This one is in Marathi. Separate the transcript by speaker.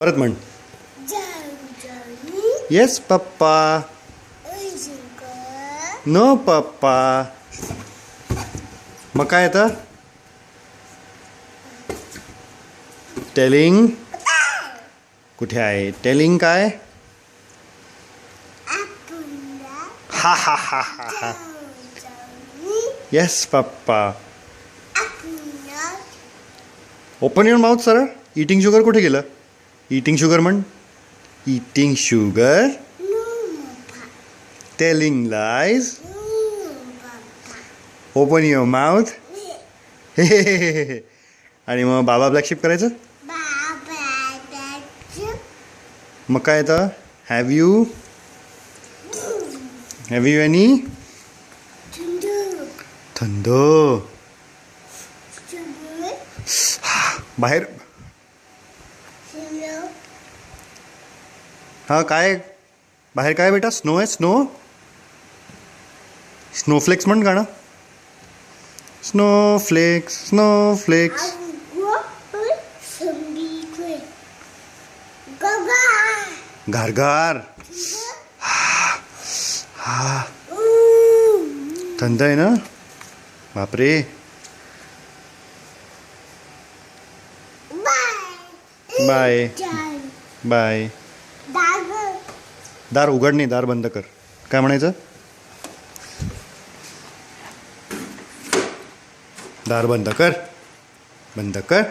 Speaker 1: परत म्हण. Yes papa. नो पप्पा. मग काय येतं? टेलिंग. कुठे आहे टेलिंग? काय? हा हा हा हा हा. Yes papa. Open your mouth सरळ. इटिंग शुगर कुठे गेलं? इटिंग शुगर म्हण. Eating sugar. Telling lies. Open your mouth. आणि मग बाबा ब्लॅक शिप करायचं. मग काय येतं? Have you any? थंड. बाहेर. हा काय बाहेर काय बेटा? स्नो आहे. स्नो. स्नोफ्लेक्स म्हण गाणं. Snowflakes snowflakes. घारघार. हा. थंड आहे ना. बापरे. Bye bye. दार उघड नाही, दार बंद कर. काय म्हणायचं? दार बंद कर. बंद कर.